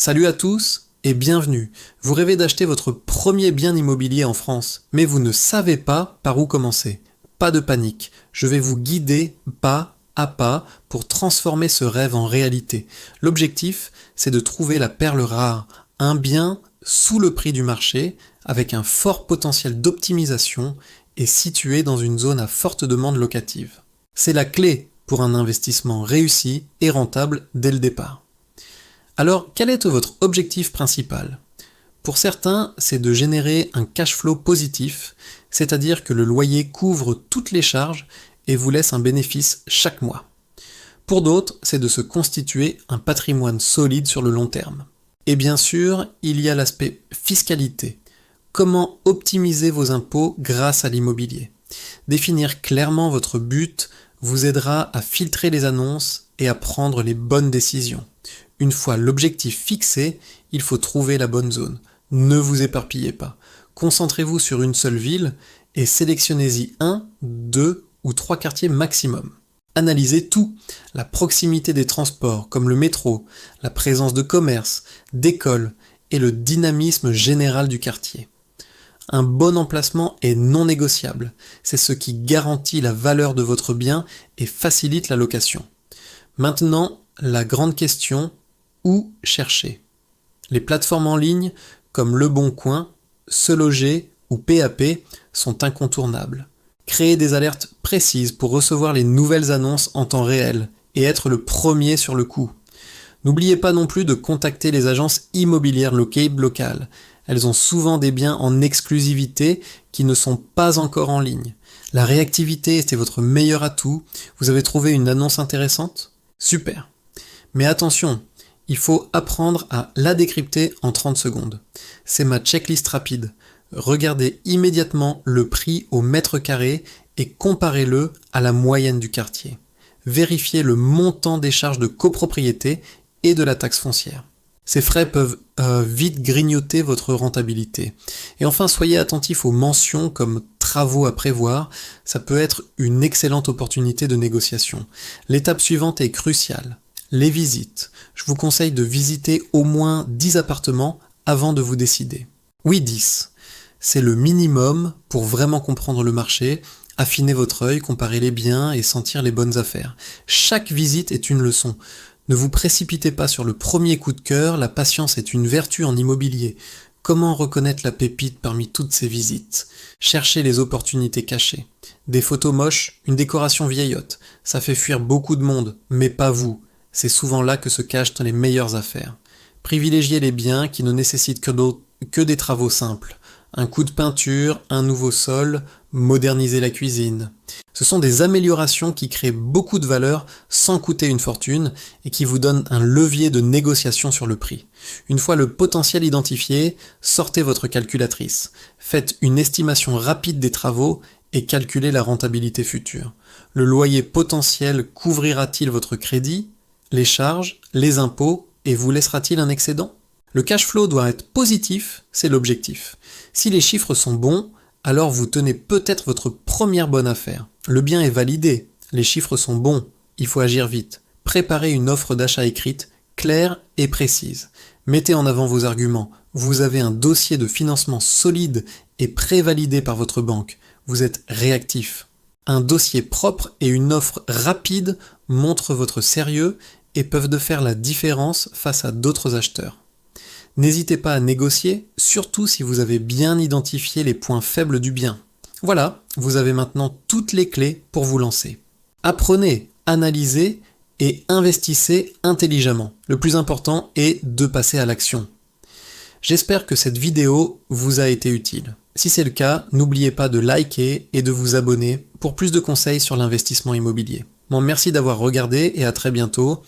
Salut à tous et bienvenue. Vous rêvez d'acheter votre premier bien immobilier en France, mais vous ne savez pas par où commencer. Pas de panique, je vais vous guider pas à pas pour transformer ce rêve en réalité. L'objectif, c'est de trouver la perle rare, un bien sous le prix du marché, avec un fort potentiel d'optimisation et situé dans une zone à forte demande locative. C'est la clé pour un investissement réussi et rentable dès le départ. Alors, quel est votre objectif principal? Pour certains, c'est de générer un cash flow positif, c'est-à-dire que le loyer couvre toutes les charges et vous laisse un bénéfice chaque mois. Pour d'autres, c'est de se constituer un patrimoine solide sur le long terme. Et bien sûr, il y a l'aspect fiscalité. Comment optimiser vos impôts grâce à l'immobilier? Définir clairement votre but vous aidera à filtrer les annonces et à prendre les bonnes décisions. Une fois l'objectif fixé, il faut trouver la bonne zone. Ne vous éparpillez pas. Concentrez-vous sur une seule ville et sélectionnez-y 1, 2 ou 3 quartiers maximum. Analysez tout, la proximité des transports comme le métro, la présence de commerces, d'écoles et le dynamisme général du quartier. Un bon emplacement est non négociable. C'est ce qui garantit la valeur de votre bien et facilite la location. Maintenant, la grande question, où chercher? Les plateformes en ligne comme Le Bon Coin, Se Loger ou PAP sont incontournables. Créez des alertes précises pour recevoir les nouvelles annonces en temps réel et être le premier sur le coup. N'oubliez pas non plus de contacter les agences immobilières locales. Elles ont souvent des biens en exclusivité qui ne sont pas encore en ligne. La réactivité était votre meilleur atout. Vous avez trouvé une annonce intéressante? Super. Mais attention, il faut apprendre à la décrypter en 30 secondes. C'est ma checklist rapide. Regardez immédiatement le prix au mètre carré et comparez-le à la moyenne du quartier. Vérifiez le montant des charges de copropriété et de la taxe foncière. Ces frais peuvent vite grignoter votre rentabilité. Et enfin, soyez attentif aux mentions comme travaux à prévoir, ça peut être une excellente opportunité de négociation. L'étape suivante est cruciale. Les visites. Je vous conseille de visiter au moins 10 appartements avant de vous décider. Oui, 10. C'est le minimum pour vraiment comprendre le marché, affiner votre œil, comparer les biens et sentir les bonnes affaires. Chaque visite est une leçon. Ne vous précipitez pas sur le premier coup de cœur, la patience est une vertu en immobilier. Comment reconnaître la pépite parmi toutes ces visites? Cherchez les opportunités cachées. Des photos moches, une décoration vieillotte, ça fait fuir beaucoup de monde, mais pas vous. C'est souvent là que se cachent les meilleures affaires. Privilégiez les biens qui ne nécessitent que des travaux simples. Un coup de peinture, un nouveau sol, moderniser la cuisine. Ce sont des améliorations qui créent beaucoup de valeur sans coûter une fortune et qui vous donnent un levier de négociation sur le prix. Une fois le potentiel identifié, sortez votre calculatrice. Faites une estimation rapide des travaux et calculez la rentabilité future. Le loyer potentiel couvrira-t-il votre crédit, les charges, les impôts et vous laissera-t-il un excédent? Le cash flow doit être positif, c'est l'objectif. Si les chiffres sont bons, alors vous tenez peut-être votre première bonne affaire. Le bien est validé, les chiffres sont bons, il faut agir vite. Préparez une offre d'achat écrite, claire et précise. Mettez en avant vos arguments. Vous avez un dossier de financement solide et prévalidé par votre banque. Vous êtes réactif. Un dossier propre et une offre rapide montrent votre sérieux et peuvent de faire la différence face à d'autres acheteurs. N'hésitez pas à négocier, surtout si vous avez bien identifié les points faibles du bien. Voilà, vous avez maintenant toutes les clés pour vous lancer. Apprenez, analysez et investissez intelligemment. Le plus important est de passer à l'action. J'espère que cette vidéo vous a été utile. Si c'est le cas, n'oubliez pas de liker et de vous abonner pour plus de conseils sur l'investissement immobilier. Bon, merci d'avoir regardé et à très bientôt.